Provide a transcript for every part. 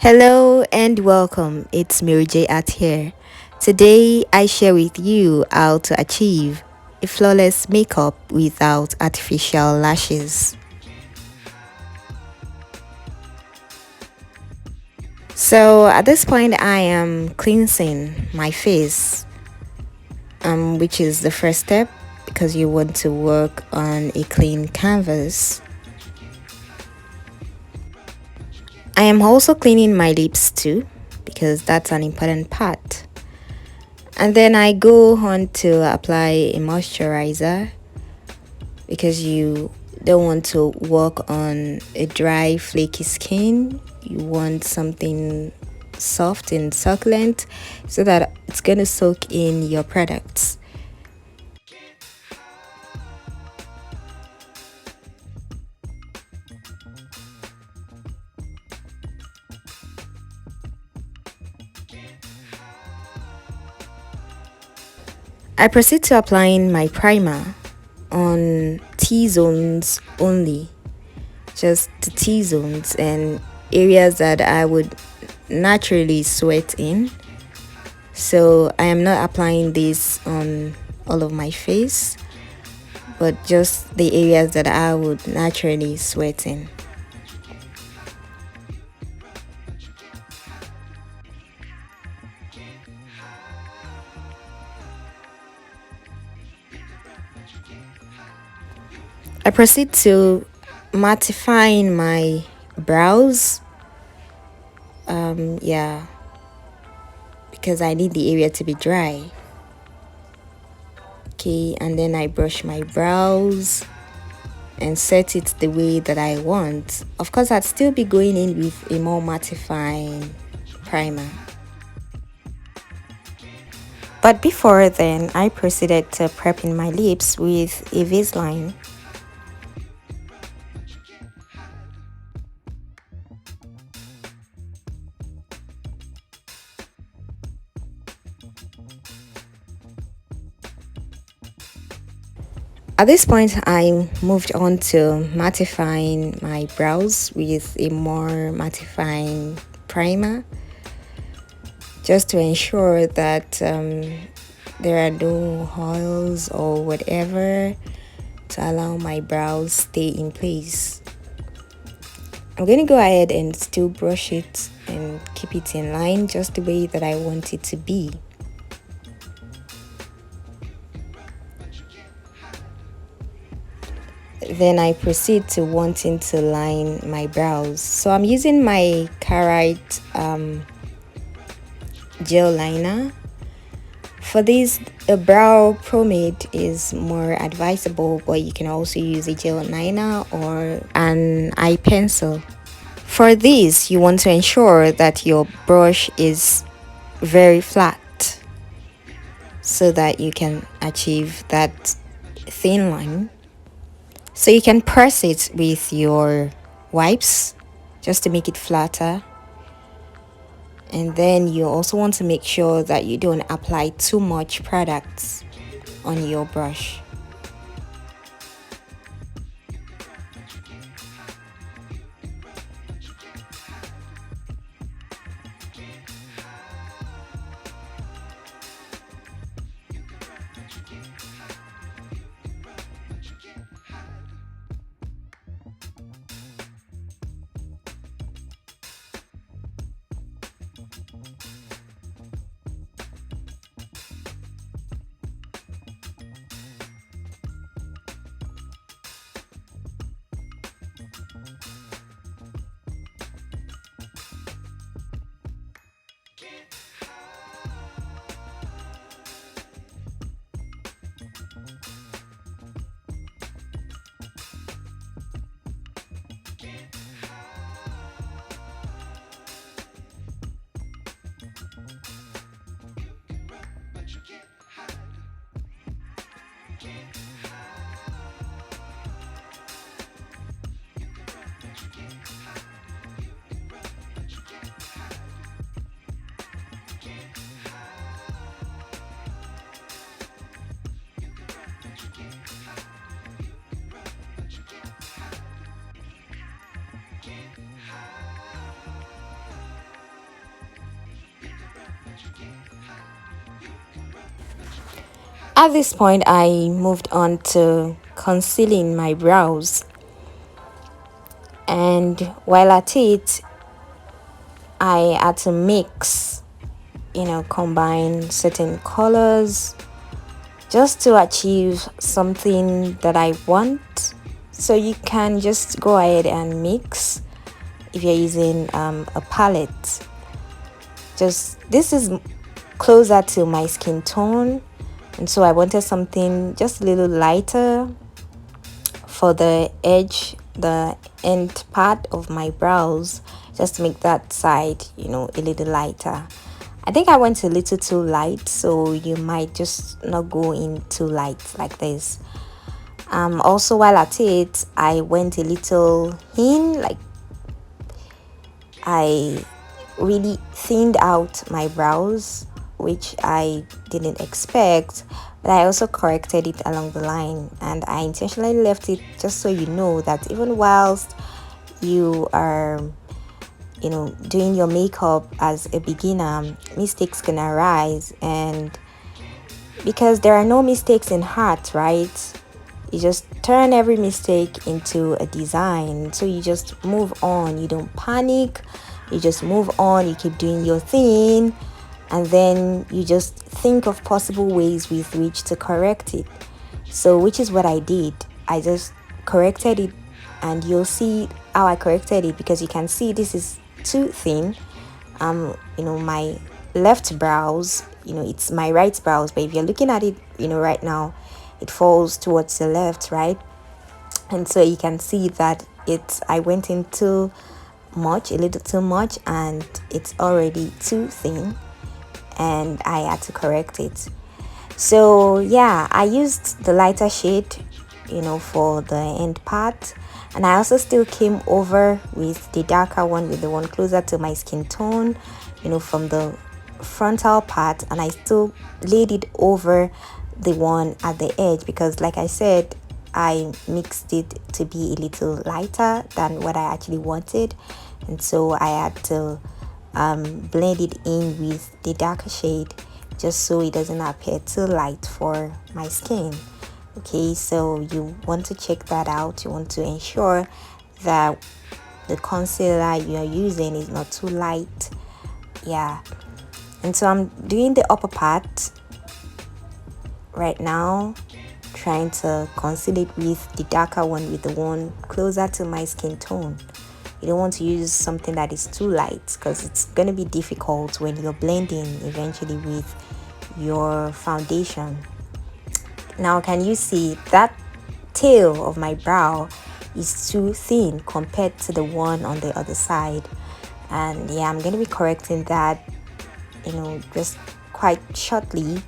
Hello and welcome. It's MaryJArts here. Today I share with you how to achieve a flawless makeup without artificial lashes. So at this point I am cleansing my face, which is the first step because you want to work on a clean canvas. I am also cleaning my lips too because that's an important part. And then I go on to apply a moisturizer because you don't want to work on a dry, flaky skin. You want something soft and succulent so that it's going to soak in your products. I proceed to applying my primer on T-zones only, just the T-zones and areas that I would naturally sweat in. So I am not applying this on all of my face, but just the areas that I would naturally sweat in. I proceed to mattifying my brows. Yeah, because I need the area to be dry. Okay, and then I brush my brows and set it the way that I want. Of course, I'd still be going in with a more mattifying primer. But before then, I proceeded to prepping my lips with a Vaseline. At this point, I moved on to mattifying my brows with a more mattifying primer just to ensure that there are no oils or whatever to allow my brows stay in place. I'm going to go ahead and still brush it and keep it in line just the way that I want it to be. Then I proceed to wanting to line my brows. So I'm using my Carite gel liner. For this, a brow pomade is more advisable, but you can also use a gel liner or an eye pencil. For this, you want to ensure that your brush is very flat so that you can achieve that thin line. So you can press it with your wipes just to make it flatter. And then you also want to make sure that you don't apply too much products on your brush. At this point, I moved on to concealing my brows, and while at it, I had to mix, combine certain colors just to achieve something that I want. So you can just go ahead and mix if you're using a palette. Just this is closer to my skin tone, and so I wanted something just a little lighter for the edge, the end part of my brows, just to make that side, a little lighter. I think I went a little too light, so you might just not go in too light like this. Also while at it, I went a little thin, like I really thinned out my brows, which I didn't expect, but I also corrected it along the line, and I intentionally left it just so you know that even whilst you are doing your makeup as a beginner, mistakes can arise, and because there are no mistakes in art, right? You just turn every mistake into a design. So you just move on. You don't panic. You just move on. You keep doing your thing. And then you just think of possible ways with which to correct it. So, which is what I did. I just corrected it. And you'll see how I corrected it, because you can see this is too thin. My left brows, it's my right brows, but if you're looking at it, right now, it falls towards the left, right? And so you can see that I went in too much, a little too much, and it's already too thin, and I had to correct it. So yeah, I used the lighter shade, for the end part, and I also still came over with the darker one, with the one closer to my skin tone, from the frontal part, and I still laid it over the one at the edge, because like I said, I mixed it to be a little lighter than what I actually wanted, and so I had to blend it in with the darker shade, just so it doesn't appear too light for my skin. Okay, so you want to check that out. You want to ensure that the concealer you are using is not too light. Yeah, and so I'm doing the upper part right now, trying to conceal it with the darker one, with the one closer to my skin tone. You don't want to use something that is too light, because it's going to be difficult when you're blending eventually with your foundation. Now, can you see that tail of my brow is too thin compared to the one on the other side? And yeah, I'm going to be correcting that, just quite shortly.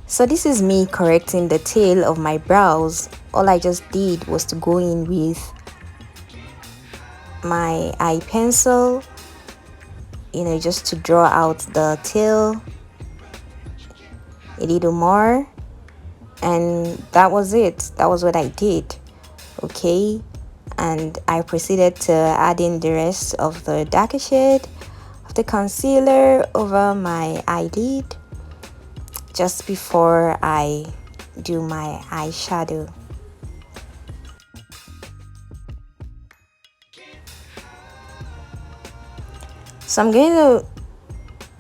So this is me correcting the tail of my brows. All I just did was to go in with my eye pencil, just to draw out the tail a little more, and that was it. That was what I did. Okay, and I proceeded to add in the rest of the darker shade of the concealer over my eyelid just before I do my eyeshadow. So I'm going to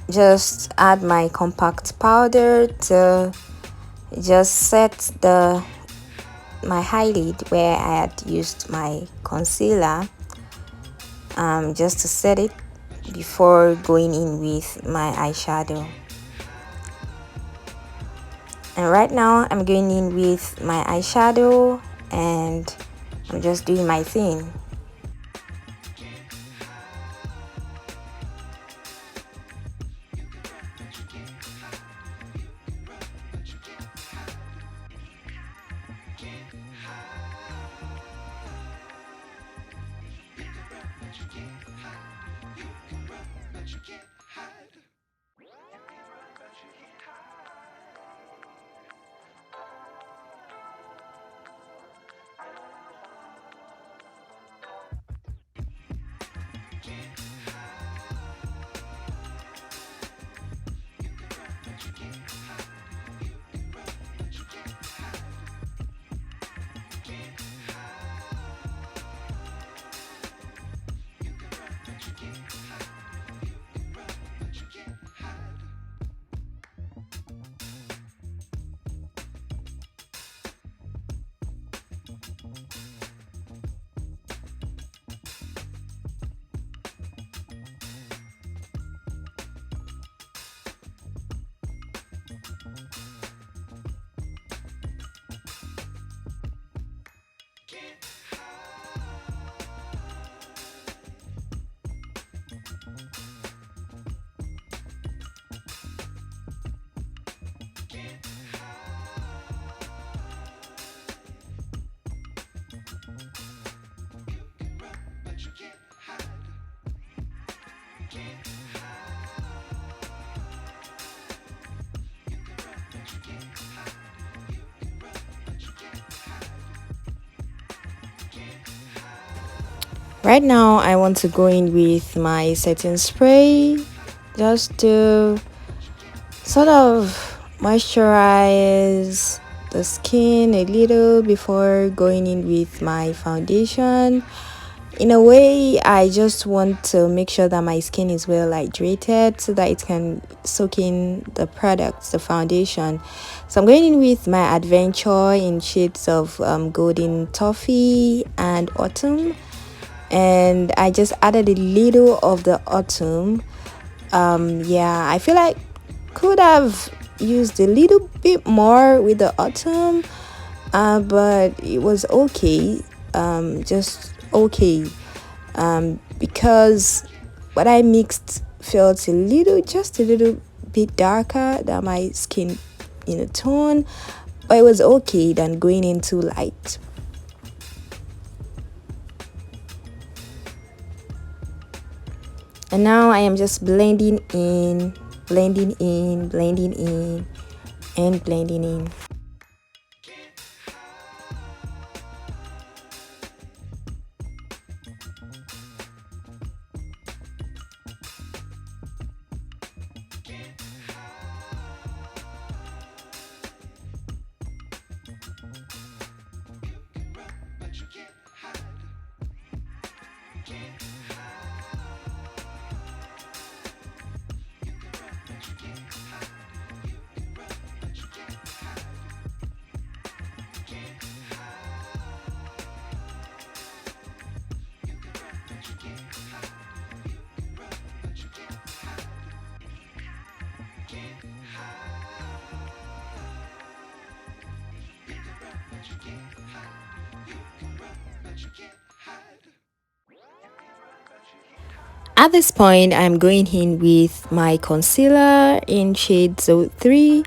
just add my compact powder to just set my eyelid where I had used my concealer, just to set it before going in with my eyeshadow. And right now I'm going in with my eyeshadow, and I'm just doing my thing. Right now, I want to go in with my setting spray just to sort of moisturize the skin a little before going in with my foundation. In a way, I just want to make sure that my skin is well hydrated so that it can soak in the products, the foundation. So I'm going in with my Adventure in shades of golden toffee and autumn, and I just added a little of the autumn. Yeah, I feel like could have used a little bit more with the autumn, but it was okay. Just okay. Because what I mixed felt just a little bit darker than my skin, tone, but it was okay than going into light. And now I am just blending in, blending in, blending in, and blending in. At this point, I'm going in with my concealer in shade 03.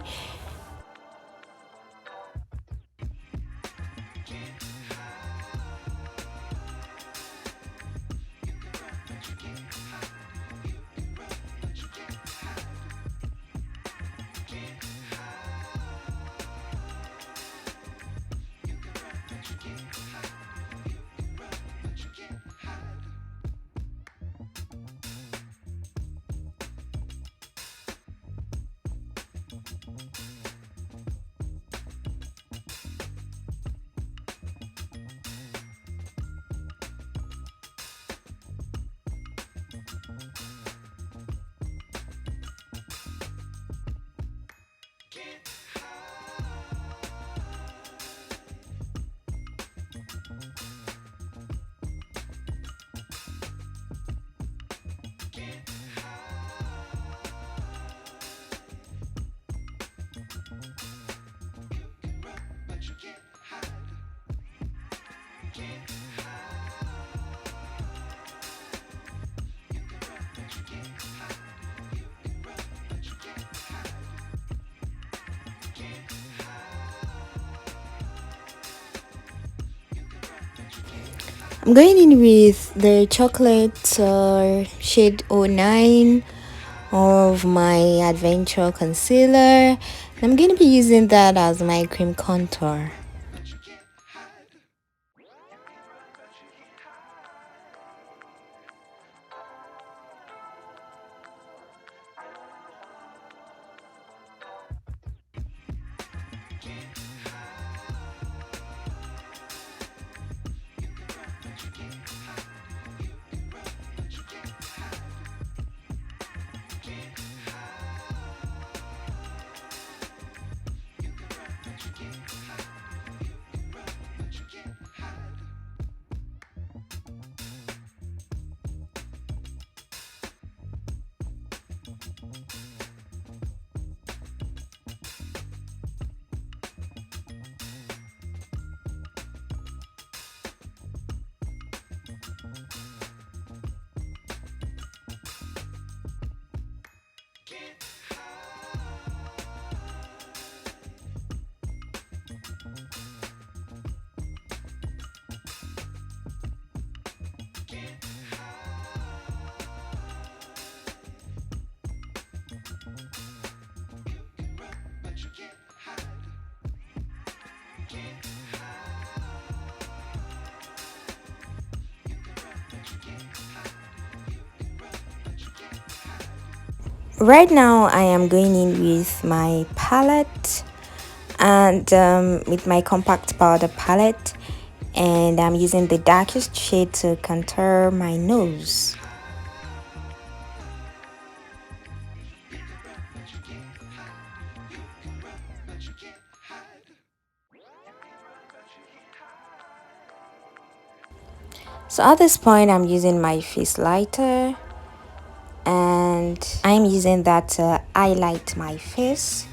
I'm going in with the chocolate shade 09 of my Adventure concealer. I'm going to be using that as my cream contour. Right now I am going in with my palette and with my compact powder palette, and I'm using the darkest shade to contour my nose. So at this point I'm using my face lighter and I'm using that to highlight my face.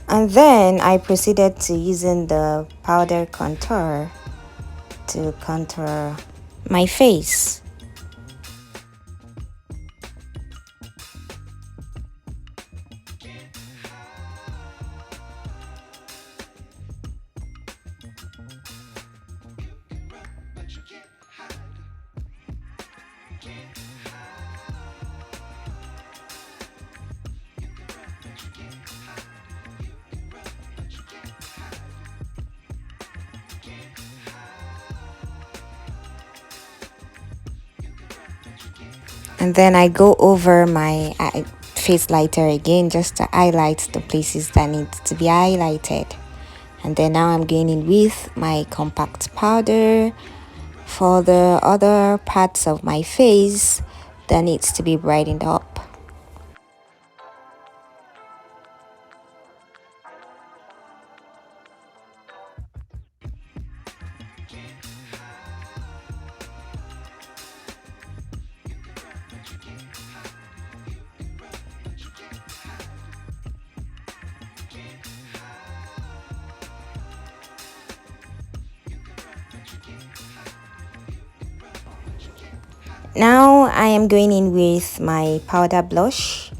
And then I proceeded to using the powder contour to contour my face. And then I go over my face lighter again just to highlight the places that need to be highlighted. And then now I'm going in with my compact powder for the other parts of my face that needs to be brightened up. Now I am going in with my powder blush.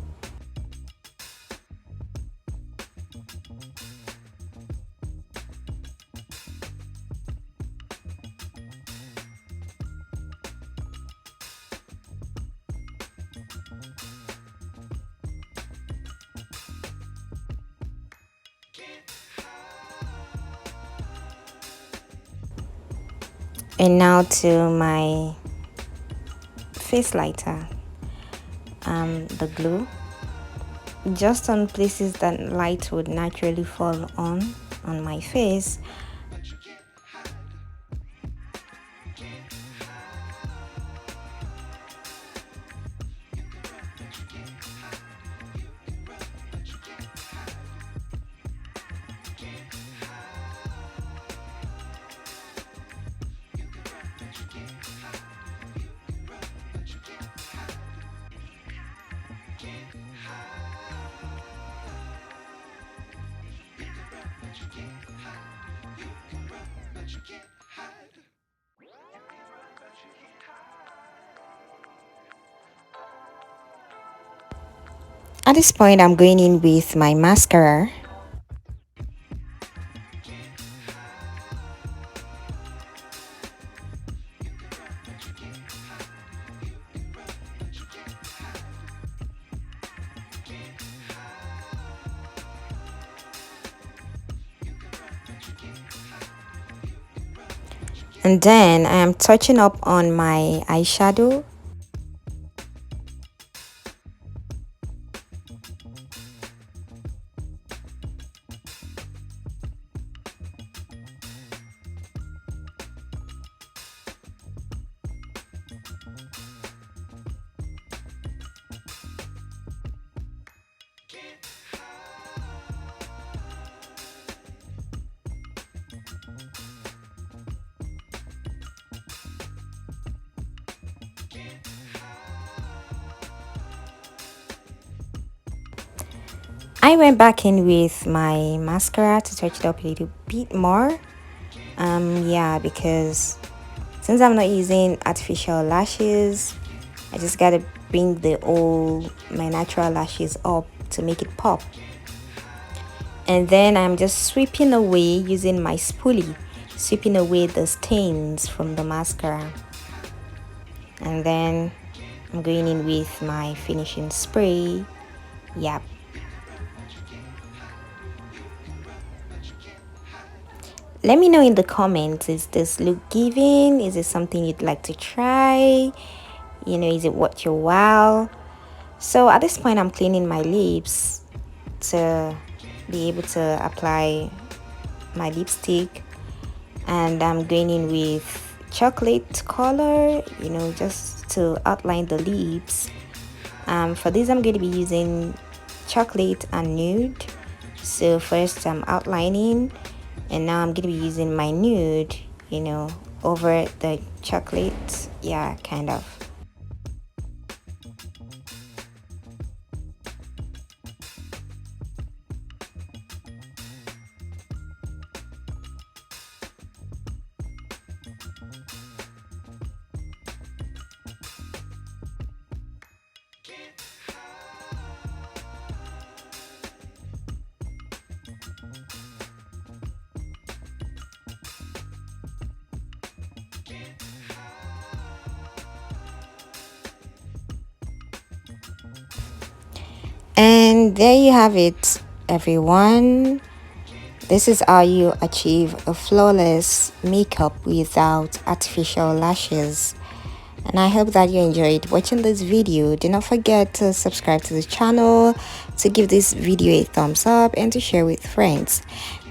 And now to my face lighter, the glue, just on places that light would naturally fall on my face. At this point, I'm going in with my mascara. And then I am touching up on my eyeshadow. I went back in with my mascara to touch it up a little bit more. Yeah, because Since I'm not using artificial lashes, I just gotta bring my natural lashes up to make it pop. And then I'm just sweeping away using my spoolie, sweeping away the stains from the mascara. And then I'm going in with my finishing spray. Yep. Let me know in the comments, is this look giving? Is it something you'd like to try? You know, is it worth your while? So at this point, I'm cleaning my lips to be able to apply my lipstick, and I'm going in with chocolate color, you know, just to outline the lips. For this, I'm going to be using chocolate and nude. So first I'm outlining, and now I'm going to be using my nude, you know, over the chocolate. Yeah, kind of. And there you have it, everyone. This is how you achieve a flawless makeup without artificial lashes. And I hope that you enjoyed watching this video. Do not forget to subscribe to the channel, to give this video a thumbs up, and to share with friends.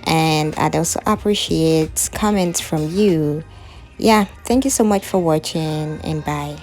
And I'd also appreciate comments from you. Yeah, thank you so much for watching, and bye.